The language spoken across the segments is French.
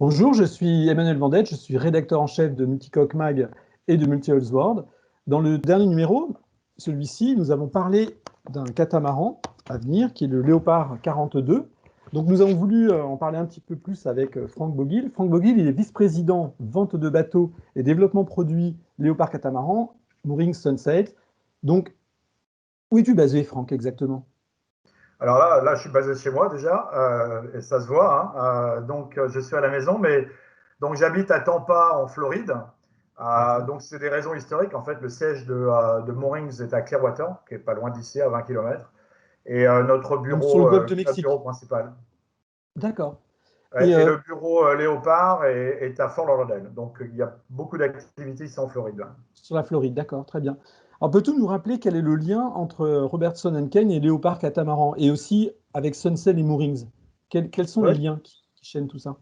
Bonjour, je suis Emmanuel Vendette, je suis rédacteur en chef de Multicoque Mag et de Multi-Hulls World. Dans le dernier numéro, celui-ci, nous avons parlé d'un catamaran à venir qui est le Léopard 42. Donc nous avons voulu en parler un petit peu plus avec Franck Boguil. Franck Boguil, il est vice-président vente de bateaux et développement produit Léopard catamaran, Moorings Sunset. Donc, où es-tu basé, Franck, exactement? Alors là, je suis basé chez moi déjà, et ça se voit, hein. Donc, je suis à la maison, mais donc j'habite à Tampa, en Floride. D'accord. Donc, c'est des raisons historiques. En fait, le siège de Moorings est à Clearwater, qui est pas loin d'ici, à 20 km. Et Donc sur le golfe de notre bureau Mexique. principal. D'accord. Ouais, Et et le bureau Léopard est à Fort Lauderdale. Donc, il y a beaucoup d'activités ici en Floride. sur la Floride, d'accord, très bien. Alors, peux-tu nous rappeler quel est le lien entre Robertson Kane et Léopard Catamaran, et aussi avec Sunsail et Moorings? Quels sont les Oui. liens qui chaînent tout ça?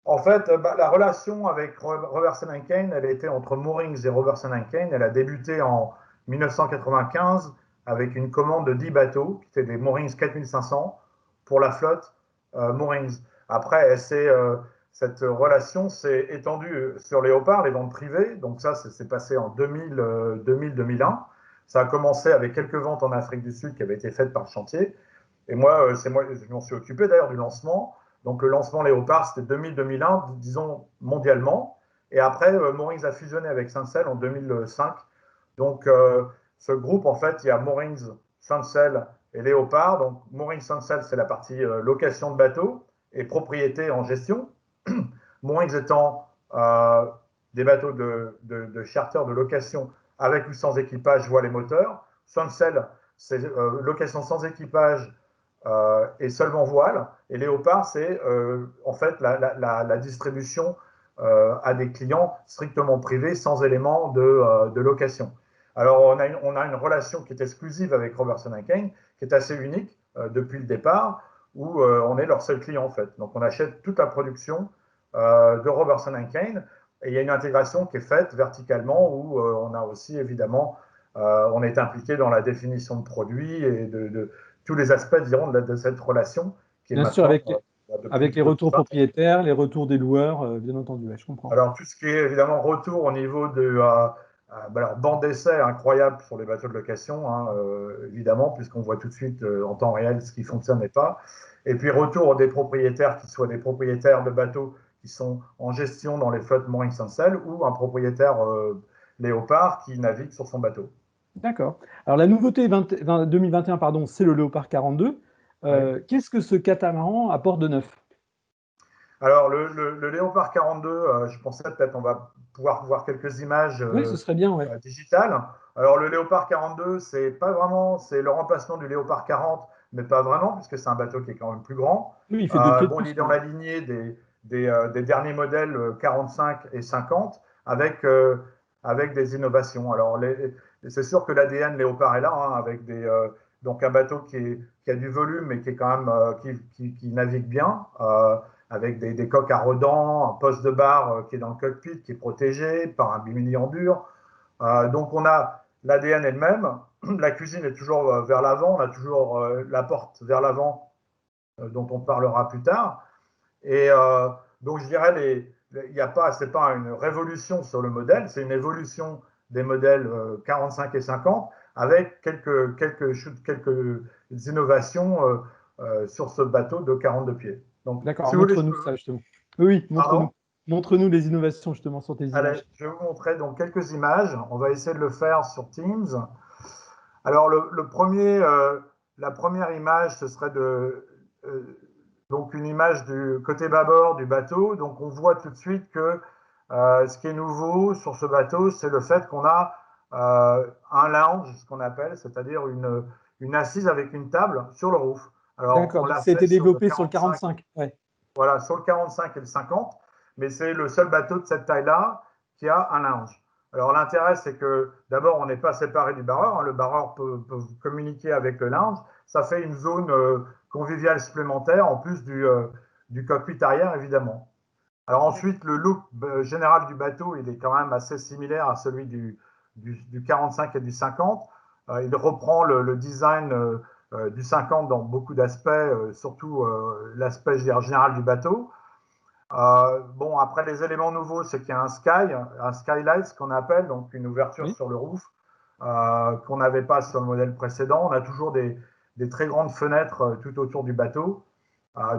En fait, la relation avec Robertson Kane, elle était entre Moorings et Robertson Kane. Elle a débuté en 1995 avec une commande de 10 bateaux, qui étaient des Moorings 4500 pour la flotte Moorings. Après, cette relation s'est étendue sur Léopard, les ventes privées. Donc ça s'est passé en 2000-2001. Ça a commencé avec quelques ventes en Afrique du Sud qui avaient été faites par le chantier. Et moi, je m'en suis occupé d'ailleurs du lancement. Donc le lancement Léopard, c'était 2000-2001, disons mondialement. Et après, Moorings a fusionné avec Sincel en 2005. Donc ce groupe, en fait, il y a Moorings, Sincel et Léopard. Donc Moorings Sincel, c'est la partie location de bateaux et propriété en gestion. Moorings étant des bateaux de charter, de location avec ou sans équipage, voile et moteur. Sincel, c'est location sans équipage et seulement voile. Et Léopard, c'est en fait la distribution à des clients strictement privés, sans élément de location. Alors, on a une relation qui est exclusive avec Robertson Kane, qui est assez unique depuis le départ, où on est leur seul client en fait. Donc, on achète toute la production de Robertson Kane, et il y a une intégration qui est faite verticalement, où on a aussi évidemment, on est impliqué dans la définition de produits et de tous les aspects, diront, de cette relation qui est Bien sûr, maintenant avec les depuis retours 20 ans. propriétaires, les retours des loueurs, bien entendu, ouais, je comprends. Alors, tout ce qui est évidemment retour au niveau de alors, banc d'essai incroyable sur les bateaux de location, hein, évidemment, puisqu'on voit tout de suite en temps réel ce qui fonctionne et pas. Et puis, retour des propriétaires, qui soient des propriétaires de bateaux qui sont en gestion dans les flottes Mooring Saint-Cel ou un propriétaire Léopard qui navigue sur son bateau. D'accord. Alors, la nouveauté 2021, pardon, c'est le Léopard 42. Oui. Qu'est-ce que ce catamaran apporte de neuf? Alors, le Léopard 42, je pensais peut-être on va pouvoir voir quelques images Oui, ce serait bien, ouais. digitales. Alors, le Léopard 42, c'est pas vraiment, c'est le remplacement du Léopard 40, mais pas vraiment, puisque c'est un bateau qui est quand même plus grand. Oui, il fait 2 pieds de Bon, il est plus, dans lui. la lignée des derniers modèles 45 et 50, avec des innovations. Alors, c'est sûr que l'ADN Léopard est là, hein, avec donc un bateau qui a du volume, mais qui est quand même qui navigue bien. Avec des coques à redans, un poste de barre qui est dans le cockpit, qui est protégé par un bimini-embure. Donc on a l'ADN est le même, la cuisine est toujours vers l'avant, on a toujours la porte vers l'avant dont on parlera plus tard. Et donc je dirais, il n'y a pas, c'est pas une révolution sur le modèle, c'est une évolution des modèles 45 et 50 avec quelques innovations sur ce bateau de 42 pieds. Donc, D'accord, si vous voulez, montre-nous ça, justement. Oui, oui, montre-nous. pardon. Montre-nous les innovations, justement, sur tes Allez, images. je vais vous montrer donc quelques images. On va essayer de le faire sur Teams. Alors, la première image, ce serait donc une image du côté bâbord du bateau. Donc, on voit tout de suite que ce qui est nouveau sur ce bateau, c'est le fait qu'on a un lounge, ce qu'on appelle, c'est-à-dire une assise avec une table sur le roof. Alors, D'accord, on donc l'a ça a fait été sur le développé sur le 45, 45. Ouais. voilà, sur le 45 et le 50, mais c'est le seul bateau de cette taille-là qui a un lounge. Alors l'intérêt, c'est que d'abord, on n'est pas séparé du barreur, hein, le barreur peut communiquer avec le lounge, ça fait une zone conviviale supplémentaire, en plus du cockpit arrière, évidemment. Alors ensuite, le look général du bateau, il est quand même assez similaire à celui du 45 et du 50. Il reprend le design du 50 dans beaucoup d'aspects, surtout l'aspect général du bateau. Bon, après, les éléments nouveaux, c'est qu'il y a un skylight, ce qu'on appelle, donc une ouverture Oui. sur le roof, qu'on n'avait pas sur le modèle précédent. On a toujours des très grandes fenêtres tout autour du bateau,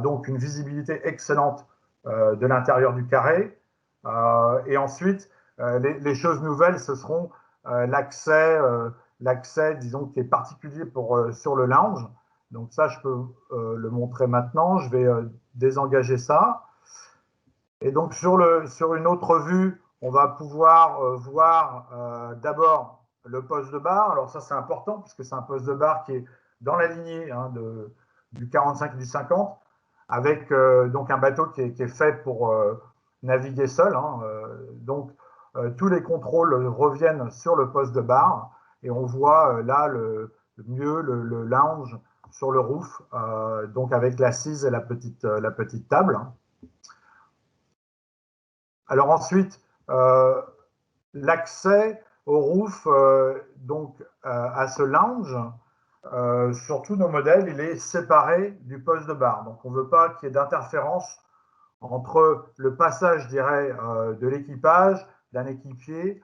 donc une visibilité excellente de l'intérieur du carré. Et ensuite, les choses nouvelles, ce seront l'accès, disons, qui est particulier sur le lounge. Donc ça, je peux le montrer maintenant. Je vais désengager ça. Et donc sur une autre vue, on va pouvoir voir d'abord le poste de bar. Alors ça, c'est important puisque c'est un poste de bar qui est dans la lignée du 45 et du 50, avec donc un bateau qui est fait pour naviguer seul. Donc tous les contrôles reviennent sur le poste de bar et on voit là mieux le lounge sur le roof, donc avec l'assise et la petite table. Alors ensuite, l'accès au roof, donc à ce lounge, sur tous nos modèles, il est séparé du poste de bar. Donc on ne veut pas qu'il y ait d'interférence entre le passage, je dirais, de l'équipage, d'un équipier,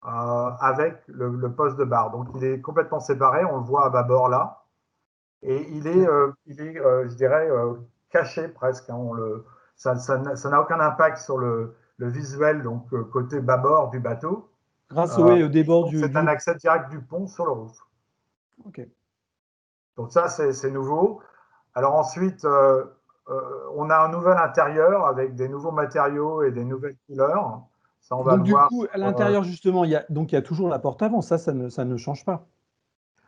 avec le poste de bar. Donc il est complètement séparé, on le voit à bâbord là. Et il est je dirais, caché presque. Ça n'a aucun impact sur le visuel, donc côté bâbord du bateau. Grâce au débord C'est un accès direct du pont sur le roof. Ok. Donc ça, c'est nouveau. Alors ensuite, on a un nouvel intérieur avec des nouveaux matériaux et des nouvelles couleurs. Ça, on va Donc le du voir. coup, à l'intérieur, justement, il y a toujours la porte avant. Ça ne change pas.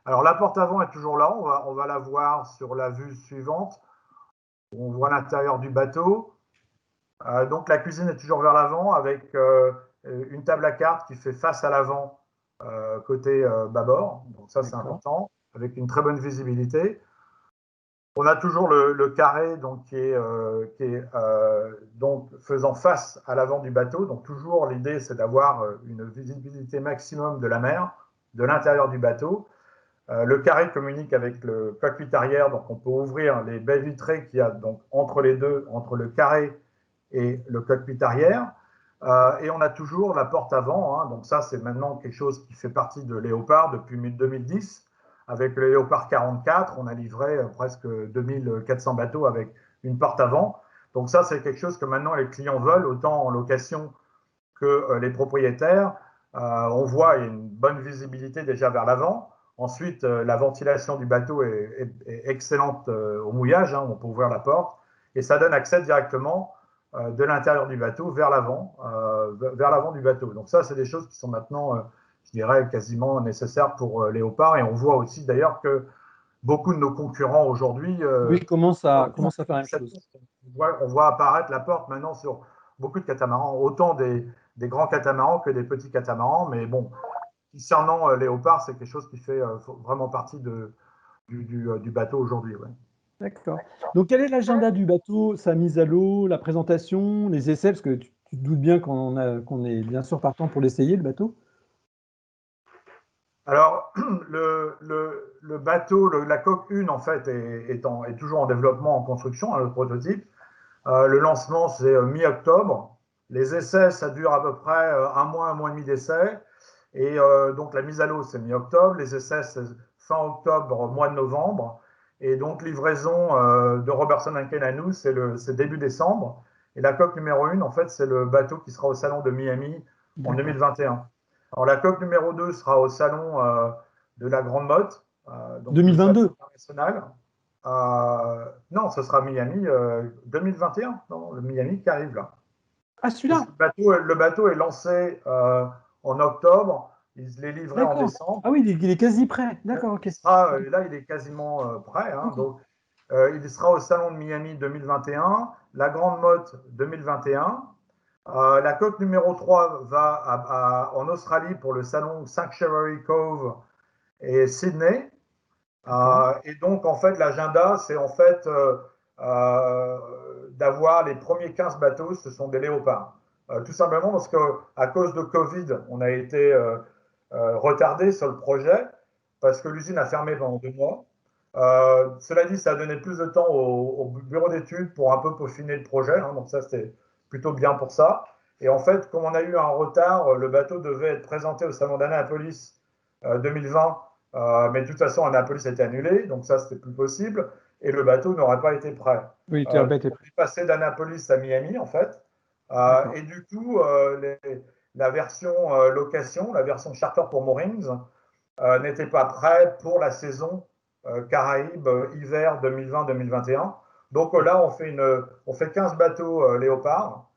Alors la porte avant est toujours là. On va la voir sur la vue suivante. On voit l'intérieur du bateau. Donc la cuisine est toujours vers l'avant avec une table à cartes qui fait face à l'avant côté bâbord. Donc ça, c'est important, avec une très bonne visibilité. On a toujours le carré donc, qui est donc faisant face à l'avant du bateau. Donc toujours l'idée, c'est d'avoir une visibilité maximum de la mer, de l'intérieur du bateau. Le carré communique avec le cockpit arrière, donc on peut ouvrir les baies vitrées qu'il y a donc entre les deux, entre le carré et le cockpit arrière. Et on a toujours la porte avant. Donc ça, c'est maintenant quelque chose qui fait partie de Léopard depuis 2010. Avec le Léopard 44, on a livré presque 2400 bateaux avec une porte avant. Donc ça, c'est quelque chose que maintenant les clients veulent, autant en location que les propriétaires. On voit il y a une bonne visibilité déjà vers l'avant. Ensuite, la ventilation du bateau est excellente au mouillage. On peut ouvrir la porte et ça donne accès directement de l'intérieur du bateau vers l'avant du bateau. Donc ça, c'est des choses qui sont maintenant, je dirais, quasiment nécessaires pour Léopard. Et on voit aussi d'ailleurs que beaucoup de nos concurrents aujourd'hui commencent à faire la même chose. On voit apparaître la porte maintenant sur beaucoup de catamarans, autant des grands catamarans que des petits catamarans. Mais bon, concernant Léopard, c'est quelque chose qui fait vraiment partie du bateau aujourd'hui. Ouais. D'accord. Donc, quel est l'agenda du bateau, sa mise à l'eau, la présentation, les essais? Parce que tu te doutes bien qu'on est bien sûr partant pour l'essayer, le bateau. Alors, le bateau, la coque 1, en fait, est toujours en développement, en construction, le prototype. Le lancement, c'est mi-octobre. Les essais, ça dure à peu près un mois et demi d'essais. Et donc, la mise à l'eau, c'est mi-octobre. Les essais, c'est fin octobre, mois de novembre. Et donc, livraison de Robertson Kane à nous, c'est début décembre. Et la coque numéro 1, en fait, c'est le bateau qui sera au salon de Miami en 2021. Alors, la coque numéro 2 sera au salon de la Grande Motte, donc 2022. international. Non, ce sera Miami 2021. Non, le Miami qui arrive là. Ah, celui-là. Le bateau est lancé en octobre. Il est livré en décembre. Ah oui, il est quasi prêt. D'accord, ok. Là, il est quasiment prêt. Okay. Donc, il sera au salon de Miami 2021, la Grande Motte 2021. La coque numéro 3 va en Australie pour le salon Sanctuary Cove et Sydney. Et donc, en fait, l'agenda, c'est en fait d'avoir les premiers 15 bateaux, ce sont des léopards. Tout simplement parce qu'à cause de Covid, on a été retardé sur le projet parce que l'usine a fermé pendant 2 mois. Cela dit, ça a donné plus de temps au bureau d'études pour un peu peaufiner le projet. Donc ça, c'était plutôt bien pour ça. Et en fait, comme on a eu un retard, le bateau devait être présenté au salon d'Annapolis 2020, mais de toute façon, Annapolis a été annulé, donc ça, c'était plus possible, et le bateau n'aurait pas été prêt. Oui, tu as pas été On est passé d'Annapolis à Miami, en fait, et du coup, la version location, la version charter pour moorings, n'était pas prêt pour la saison Caraïbes hiver 2020-2021. Donc là, on fait 15 bateaux Léopard,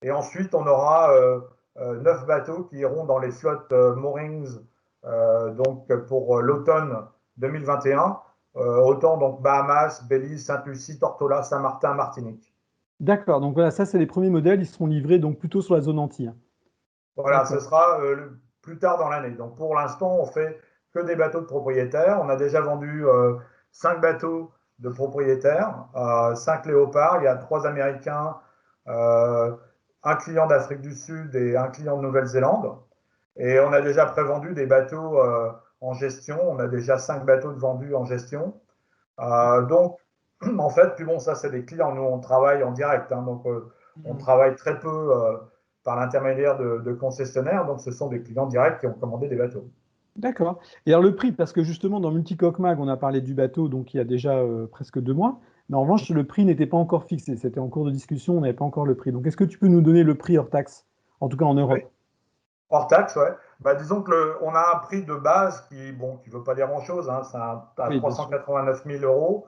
et ensuite, on aura 9 bateaux qui iront dans les flottes moorings donc pour l'automne 2021, autant donc Bahamas, Belize, Sainte-Lucie, Tortola, Saint-Martin, Martinique. D'accord, donc voilà, ça c'est les premiers modèles, ils seront livrés donc plutôt sur la zone Antilles. Voilà, ce sera plus tard dans l'année. Donc pour l'instant, on fait que des bateaux de propriétaires. On a déjà vendu 5 bateaux de propriétaires, 5 léopards. Il y a 3 Américains, un client d'Afrique du Sud et un client de Nouvelle-Zélande. Et on a déjà prévendu des bateaux en gestion. On a déjà 5 bateaux de vendus en gestion. Donc, en fait, puis bon, ça, c'est des clients. Nous, on travaille en direct. Hein, donc, on travaille très peu par l'intermédiaire de concessionnaires. Donc, ce sont des clients directs qui ont commandé des bateaux. D'accord. Et alors le prix, parce que justement dans Multicoque Mag, on a parlé du bateau, donc il y a déjà presque 2 mois. Mais en revanche, le prix n'était pas encore fixé. C'était en cours de discussion, on n'avait pas encore le prix. Donc est-ce que tu peux nous donner le prix hors taxe, en tout cas en Oui, Europe? hors taxe, ouais. Bah, disons qu'on a un prix de base qui, bon, qui veut pas dire grand-chose. Hein, c'est à Oui, bien sûr. 389 000 euros.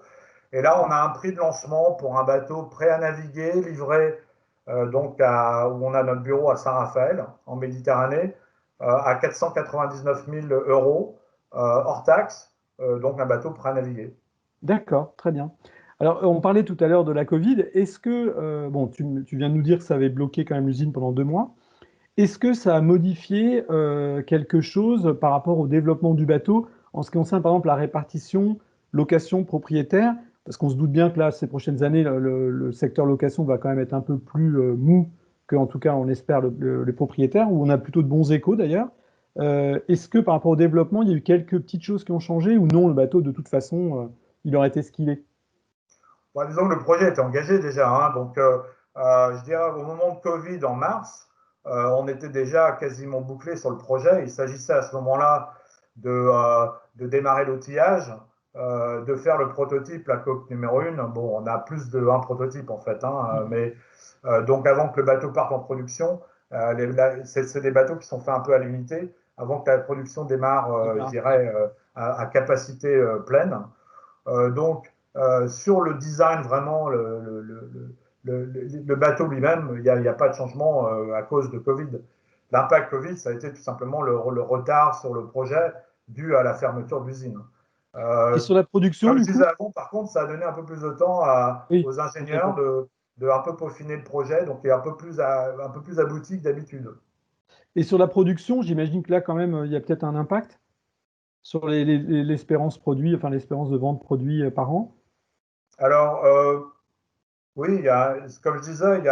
Et là, on a un prix de lancement pour un bateau prêt à naviguer, livré donc où on a notre bureau à Saint-Raphaël, en Méditerranée, à 499 000 euros hors taxe, donc un bateau prêt à naviguer. D'accord, très bien. Alors on parlait tout à l'heure de la Covid. Est-ce que, bon, tu viens de nous dire que ça avait bloqué quand même l'usine pendant 2 mois. Est-ce que ça a modifié quelque chose par rapport au développement du bateau en ce qui concerne par exemple la répartition location propriétaire? Parce qu'on se doute bien que là, ces prochaines années, le secteur location va quand même être un peu plus mou que, en tout cas, on espère, les propriétaires, où on a plutôt de bons échos d'ailleurs. Est-ce que par rapport au développement, il y a eu quelques petites choses qui ont changé ou non, le bateau, de toute façon, il aurait été ce qu'il est? Bon, disons que le projet était engagé déjà. Hein, donc, je dirais au moment de Covid, en mars, on était déjà quasiment bouclé sur le projet. Il s'agissait à ce moment-là de démarrer l'outillage, de faire le prototype, la coque numéro 1. Bon, on a plus d'un prototype en fait, hein, mais donc avant que le bateau parte en production, c'est des bateaux qui sont faits un peu à l'unité, avant que la production démarre, je dirais, à capacité pleine. Donc, sur le design, vraiment, le bateau lui-même, il n'y a pas de changement à cause de Covid. L'impact Covid, ça a été tout simplement le retard sur le projet dû à la fermeture de l'usine. Et sur la production, Comme je du disais coup? avant, par contre, ça a donné un peu plus de temps Oui, aux ingénieurs complètement. de un peu peaufiner le projet, donc il est un peu plus abouti que d'habitude. Et sur la production, j'imagine que là, quand même, il y a peut-être un impact sur l'espérance produit, enfin l'espérance de vente produit par an. Alors, oui, comme je disais,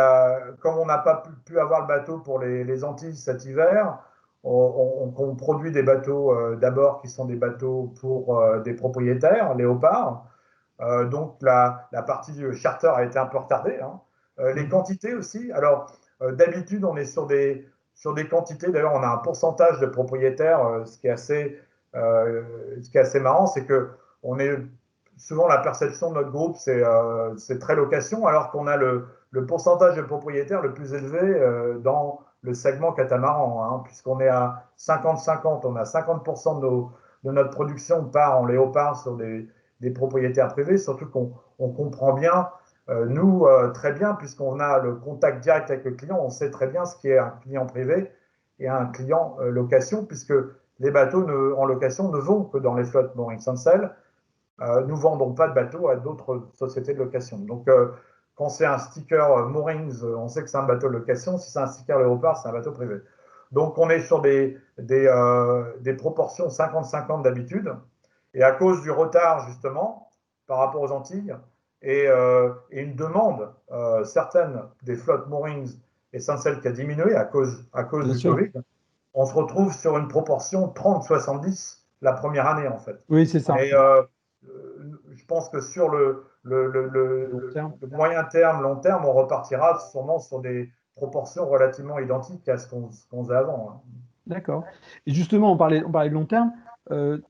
comme on n'a pas pu avoir le bateau pour les Antilles cet hiver, on produit des bateaux d'abord qui sont des bateaux pour des propriétaires, léopards. Donc la partie charter a été un peu retardée. Hein. Les quantités aussi. Alors d'habitude, on est sur des quantités. D'ailleurs, on a un pourcentage de propriétaires. Ce qui est assez marrant, c'est que on est souvent la perception de notre groupe, c'est très location, alors qu'on a le pourcentage de propriétaires le plus élevé dans le segment catamaran, hein, puisqu'on est à 50-50. On a 50% de notre production part en léopard sur des propriétaires privés, surtout qu'on comprend bien, nous, très bien, puisqu'on a le contact direct avec le client, on sait très bien ce qui est un client privé et un client location, puisque les bateaux en location ne vont que dans les flottes Mooring Sansel. Nous ne vendons pas de bateaux à d'autres sociétés de location. Donc, quand c'est un sticker Moorings, on sait que c'est un bateau de location. Si c'est un sticker Léopard, c'est un bateau privé. Donc, on est sur des proportions 50-50 d'habitude. Et à cause du retard, justement, par rapport aux Antilles, et une demande certaine des flottes Moorings et Saint-Cel qui a diminué à cause Bien du sûr. Covid, on se retrouve sur une proportion 30-70 la première année, en fait. Oui, c'est ça. Et je pense que sur Long terme. le moyen terme, long terme, on repartira sûrement sur des proportions relativement identiques à ce qu'on faisait avant. Hein. D'accord. Et justement, on parlait de long terme.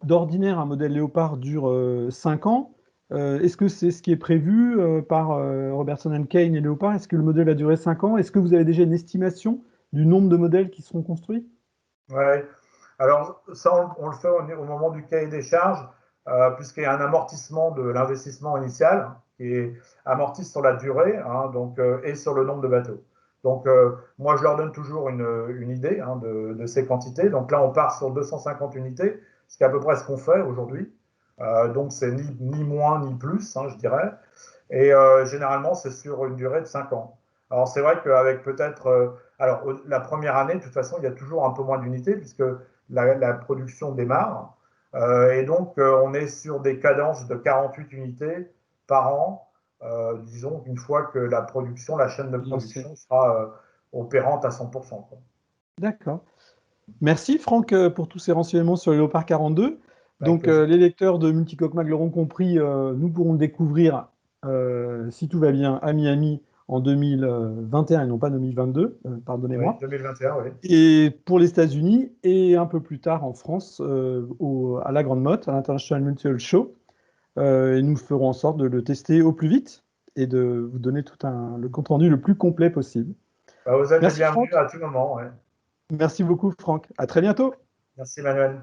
D'ordinaire, un modèle Léopard dure 5 ans. Est-ce que c'est ce qui est prévu par Robertson Kane et Léopard? Est-ce que le modèle a duré 5 ans? Est-ce que vous avez déjà une estimation du nombre de modèles qui seront construits? Ouais. Alors, ça, on le fait au moment du cahier des charges, puisqu'il y a un amortissement de l'investissement initial qui est amorti sur la durée hein, donc, et sur le nombre de bateaux. Donc, moi, je leur donne toujours une idée hein, de ces quantités. Donc là, on part sur 250 unités, ce qui est à peu près ce qu'on fait aujourd'hui. Donc, c'est ni moins ni plus, hein, je dirais. Et généralement, c'est sur une durée de 5 ans. Alors, c'est vrai qu'avec peut-être. Alors, la première année, de toute façon, il y a toujours un peu moins d'unités, puisque la production démarre. Et donc, on est sur des cadences de 48 unités par an, disons, une fois que la chaîne de Lancé. production sera opérante à 100%. Quoi. D'accord. Merci Franck pour tous ces renseignements sur le Léopard 42. Avec Donc plaisir. les lecteurs de Multicoque Mag l'auront compris, nous pourrons le découvrir, si tout va bien, à Miami en 2021 et non pas 2022, Oui, pardonnez-moi. 2021, oui. Et pour les États-Unis et un peu plus tard en France, à la Grande Motte, à l'International Multi-Hull Show. Et nous ferons en sorte de le tester au plus vite et de vous donner le compte-rendu le plus complet possible. Bah, vous êtes les Merci bienvenus Franck. à tout moment. Ouais. Merci beaucoup Franck. À très bientôt. Merci, Manuel.